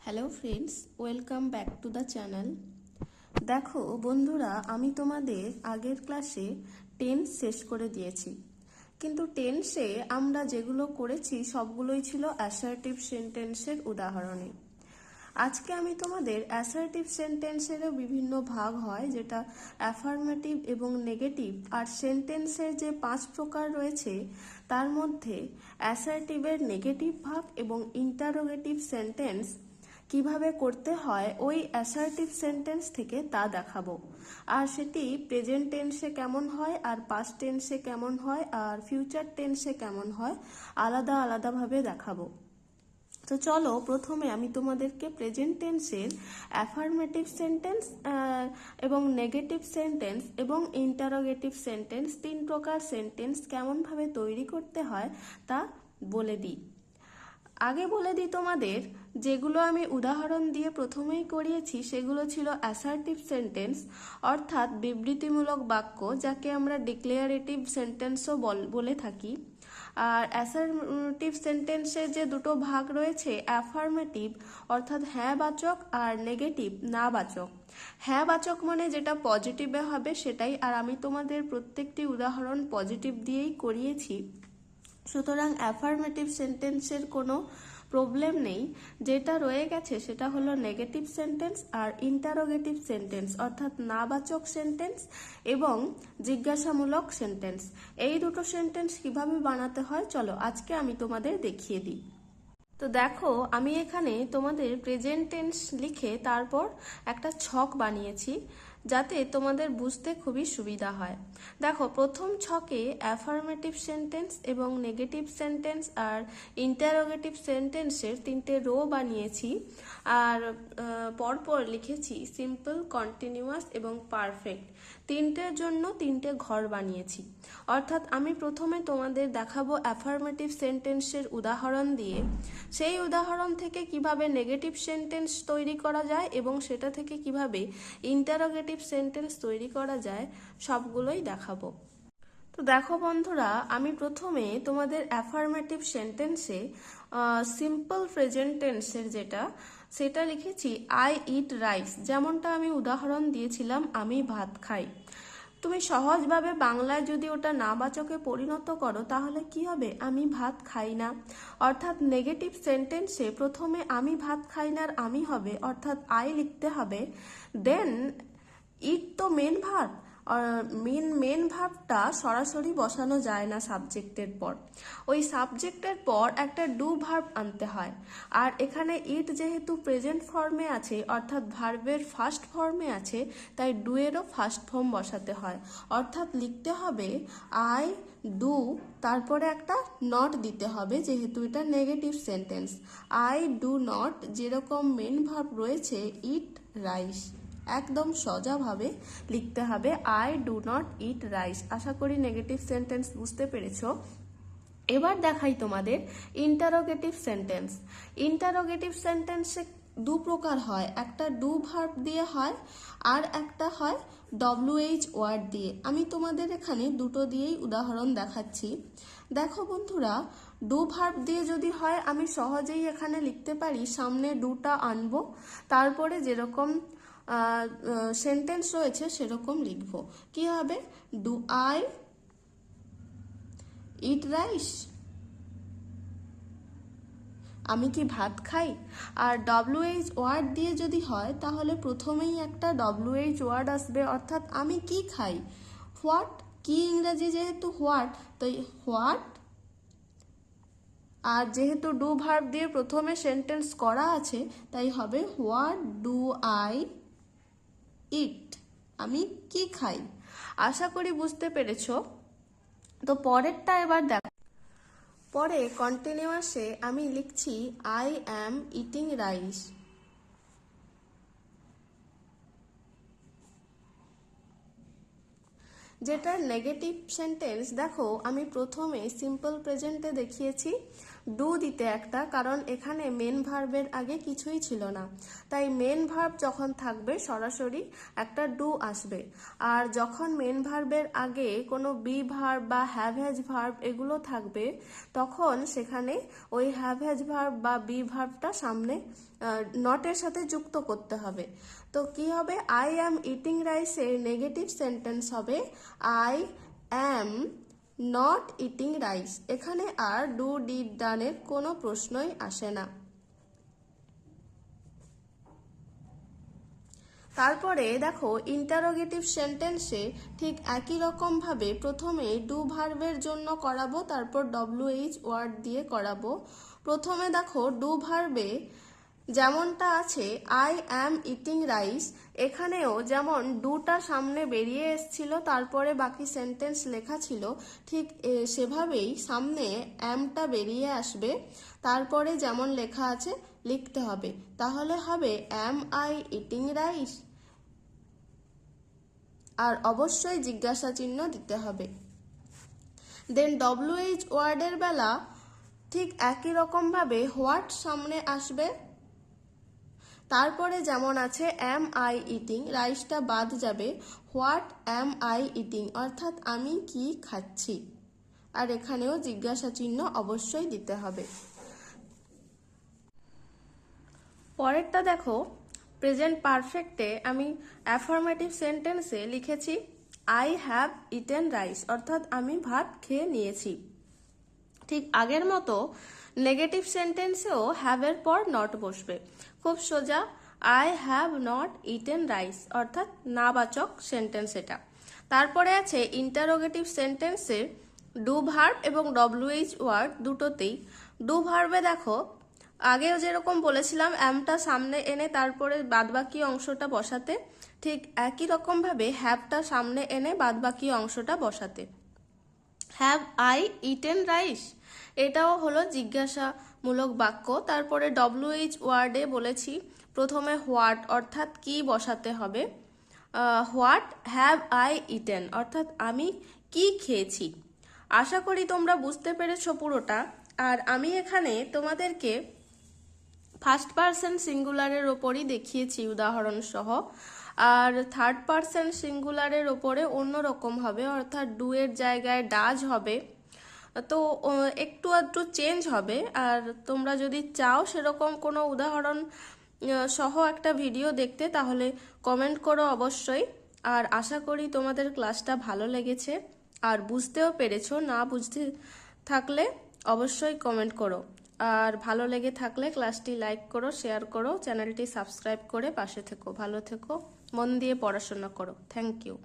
Hello friends, welcome back to the channel. দেখো বন্ধুরা, আমি তোমাদের আগের ক্লাসে টেন্স শেষ করে দিয়েছি, কিন্তু টেন্সে আমরা যেগুলো করেছি সবগুলোই ছিল অ্যাসার্টিভ সেন্টেন্সের উদাহরণে। আজকে আমি তোমাদের অ্যাসার্টিভ সেন্টেন্সেরও বিভিন্ন ভাগ হয়, যেটা অ্যাফার্মেটিভ এবং নেগেটিভ, আর সেন্টেন্সের যে 5 প্রকার রয়েছে তার মধ্যে অ্যাসার্টিভের নেগেটিভ ভাগ এবং ইন্টারোগেটিভ সেন্টেন্স কিভাবে করতে হয় ওই অ্যাসার্টিভ সেন্টেন্স থেকে তা দেখাবো। আর সেটি প্রেজেন্ট টেন্সে কেমন হয়, আর পাস্ট টেন্সে কেমন হয়, আর ফিউচার টেন্সে কেমন হয়, আলাদা আলাদাভাবে দেখাবো। তো চলো, প্রথমে আমি তোমাদেরকে প্রেজেন্ট টেন্সের অ্যাফার্মেটিভ সেন্টেন্স এবং নেগেটিভ সেন্টেন্স এবং ইন্টারোগেটিভ সেন্টেন্স, 3 প্রকার সেন্টেন্স কেমনভাবে তৈরি করতে হয় তা বলে দিই। আগে বলে দিই তোমাদের, যেগুলো আমি উদাহরণ দিয়ে প্রথমেই করিয়েছি সেগুলো ছিল অ্যাসার্টিভ সেন্টেন্স, অর্থাৎ বিবৃতিমূলক বাক্য, যাকে আমরা ডিক্লেয়ারেটিভ সেন্টেন্সও বলে থাকি। আর অ্যাসার্টিভ সেন্টেন্সের যে দুটো ভাগ রয়েছে, অ্যাফার্মেটিভ অর্থাৎ হ্যাঁ বাচক, আর নেগেটিভ না বাচক। হ্যাঁ বাচক মানে যেটা পজিটিভে হবে সেটাই, আর আমি তোমাদের প্রত্যেকটি উদাহরণ পজিটিভ দিয়েই করিয়েছি, সুতরাং অ্যাফার্মেটিভ সেন্টেন্সের কোনো প্রবলেম নেই। যেটা রয়ে গেছে সেটা হলো নেগেটিভ সেন্টেন্স আর ইন্টারোগেটিভ সেন্টেন্স, অর্থাৎ নাবাচক সেন্টেন্স এবং জিজ্ঞাসামূলক সেন্টেন্স। এই দুটো সেন্টেন্স কিভাবে বানাতে হয় চলো আজকে আমি তোমাদের দেখিয়ে দিই। তো দেখো, আমি এখানে তোমাদের প্রেজেন্ট টেন্স লিখে তারপর একটা ছক বানিয়েছি, যাতে তোমাদের বুঝতে খুবই সুবিধা হয়। দেখো, প্রথম ছকে অ্যাফার্মেটিভ সেন্টেন্স এবং নেগেটিভ সেন্টেন্স আর ইন্টারোগেটিভ সেন্টেন্সের 3টে রো বানিয়েছি, আর পরপর লিখেছি সিম্পল, কন্টিনিউয়াস এবং পারফেক্ট। 3টের জন্য 3টে ঘর বানিয়েছি। অর্থাৎ আমি প্রথমে তোমাদের দেখাবো অ্যাফার্মেটিভ সেন্টেন্সের উদাহরণ দিয়ে, সেই উদাহরণ থেকে কিভাবে নেগেটিভ সেন্টেন্স তৈরি করা যায় এবং সেটা থেকে কিভাবে ইন্টারোগেটিভ সেন্টেন্স তৈরি করা যায়, সবগুলোই দেখাবো। তো দেখো বন্ধুরা, আমি প্রথমে তোমাদের অ্যাফার্মেটিভ সেন্টেন্সে সিম্পল প্রেজেন্ট টেন্সের সেটা লিখেছি আই ইট রাইস, যেমনটা আমি উদাহরণ দিয়েছিলাম আমি ভাত খাই। তুমি সহজভাবে বাংলায় যদি ওটা নাবাচকে পরিণত করো তাহলে কি হবে? আমি ভাত খাই না। অর্থাৎ নেগেটিভ সেন্টেন্সে প্রথমে আমি ভাত খাই নার আমি হবে, অর্থাৎ আই লিখতে হবে। দেন ইট তো মেন ভার্ব, মেন ভার্বটা সরাসরি বসানো যায় না সাবজেক্টের পর, ওই সাবজেক্টের পর একটা ডু ভার্ব আনতে হয়। আর এখানে ইট যেহেতু প্রেজেন্ট ফর্মে আছে, অর্থাৎ ভার্বের ফার্স্ট ফর্মে আছে, তাই ডু এরও ফার্স্ট ফর্ম বসাতে হয়। অর্থাৎ লিখতে হবে আই ডু, তারপরে একটা নট দিতে হবে, যেহেতু এটা negative sentence. I do not, যেরকম মেন ভার্ব রয়েছে ইট রাইস, একদম সোজাভাবে লিখতে হবে I do not eat rice. আশা করি নেগেটিভ সেন্টেন্স বুঝতে পেরেছো। এবার দেখাই তোমাদের ইন্টারোগেটিভ সেন্টেন্স। ইন্টারোগেটিভ সেন্টেন্সে 2 প্রকার হয়, একটা ডু ভার্ব দিয়ে হয় আর একটা হয় WH ওয়ার্ড দিয়ে। আমি তোমাদের এখানে দুটো দিয়েই উদাহরণ দেখাচ্ছি। দেখো বন্ধুরা, ডু ভার্ব দিয়ে যদি হয় আমি সহজেই এখানে লিখতে পারি, সামনে ডুটা আনবো, তারপরে যেরকম সেন্টেন্স রয়েছে সেরকম লিখবো। কি হবে? ডু আই ইট রাইস, আমি কি ভাত খাই? আর WH ওয়ার্ড দিয়ে যদি হয় তাহলে প্রথমেই একটা WH ওয়ার্ড আসবে, অর্থাৎ আমি কি খাই। হোয়াট, কি ইংরেজি যেহেতু হোয়াট, তাই হোয়াট। আর যেহেতু ডু ভার্ব দিয়ে প্রথমে সেন্টেন্স করা আছে, তাই হবে হোয়াট ডু আই ইট, আমি কি খাই। আশা করি বুঝতে পেরেছো। তো পরেরটা এবার দেখো। পরে কন্টিনিউয়াসে আমি লিখছি আই অ্যাম ইটিং রাইস। যেটার নেগেটিভ সেন্টেন্স দেখো, আমি প্রথমে সিম্পল প্রেজেন্টে দেখিয়েছি ডু দিতে একটা, কারণ এখানে মেন ভার্বের আগে কিছুই ছিল না, তাই মেন ভার্ব যখন থাকবে সরাসরি একটা ডু আসবে। আর যখন মেন ভার্বের আগে কোনো বি ভার্ব বা হ্যাভ হ্যাজ ভার্ব এগুলো থাকবে, তখন সেখানে ওই হ্যাভ হ্যাজ ভার্ব বা বি ভার্বটা সামনে নটের সাথে যুক্ত করতে হবে। তো কি হবে, আই অ্যাম ইটিং রাইসের নেগেটিভ সেন্টেন্স হবে I am not eating rice. এখানে আর ডু ডিড ডানের কোনো প্রশ্নই আসে না। তারপরে দেখো ইন্টারোগেটিভ সেন্টেন্সে ঠিক একই রকম ভাবে প্রথমে ডু ভার্বের জন্য করাবো, তারপর WH ওয়ার্ড দিয়ে করাবো। প্রথমে দেখো ডু ভার্বে যেমনটা আছে আই অ্যাম ইটিং রাইস, এখানেও যেমন ডুটা সামনে বেরিয়ে এসছিল তারপরে বাকি সেন্টেন্স লেখা ছিল, ঠিক সেভাবেই সামনে অ্যামটা বেরিয়ে আসবে, তারপরে যেমন লেখা আছে লিখতে হবে। তাহলে হবে অ্যাম আই ইটিং রাইস, আর অবশ্যই জিজ্ঞাসা চিহ্ন দিতে হবে। দেন WH ওয়ার্ডের বেলা ঠিক একই রকম ভাবে হোয়াট সামনে আসবে, তারপরে যেমন আছে অ্যাম আই ইটিং, রাইসটা বাদ যাবে, হোয়াট অ্যাম আই ইটিং অর্থাৎ আমি কি খাচ্ছি, আর এখানেও জিজ্ঞাসা চিহ্ন অবশ্যই দিতে হবে। পরেরটা দেখো, প্রেজেন্ট পারফেক্টে আমি অ্যাফার্মেটিভ সেন্টেন্সে লিখেছি আই হ্যাভ ইটেন রাইস, অর্থাৎ আমি ভাত খেয়ে নিয়েছি। ঠিক আগের মতো নেগেটিভ সেন্টেন্সেও হ্যাভের পর নট বসবে, খুব সোজা, I have not eaten rice, অর্থাৎ নাবাচক সেন্টেন্স এটা। তারপরে আছে ইন্টারোগেটিভ সেন্টেন্সে ডু ভার্ব এবং WH ওয়ার্ড দুটোতেই। ডু ভার্বে দেখো আগেও যেরকম বলেছিলাম অ্যামটা সামনে এনে তারপরে বাদবাকি অংশটা বসাতে, ঠিক একই রকমভাবে হ্যাভটা সামনে এনে বাদবাকি অংশটা বসাতে। হ্যাভ আই ইটেন রাইস, এটাও হলো জিজ্ঞাসামূলক বাক্য। তারপরে WH ওয়ার্ডে বলেছি প্রথমে হোয়াট অর্থাৎ কি বসাতে হবে, হোয়াট হ্যাভ আই ইটেন অর্থাৎ আমি কি খেয়েছি। আশা করি তোমরা বুঝতে পেরেছো পুরোটা। আর আমি এখানে তোমাদেরকে ফার্স্ট পারসন সিঙ্গুলারের ওপরই দেখিয়েছি উদাহরণ সহ, আর থার্ড পারসন সিঙ্গুলারের ওপরে অন্যরকম হবে, অর্থাৎ ডু এর জায়গায় ডাজ হবে। তো একটু একটু চেঞ্জ হবে। আর তোমরা যদি চাও সেরকম কোনো উদাহরণ সহ একটা ভিডিও দেখতে, তাহলে কমেন্ট করো অবশ্যই। আর আশা করি তোমাদের ক্লাসটা ভালো লেগেছে আর বুঝতেও পেরেছো। না বুঝতে থাকলে অবশ্যই কমেন্ট করো, আর ভালো লেগে থাকলে ক্লাসটি লাইক করো, শেয়ার করো, চ্যানেলটি সাবস্ক্রাইব করে পাশে থেকো। ভালো থেকো, মন দিয়ে পড়াশোনা করো। Thank you.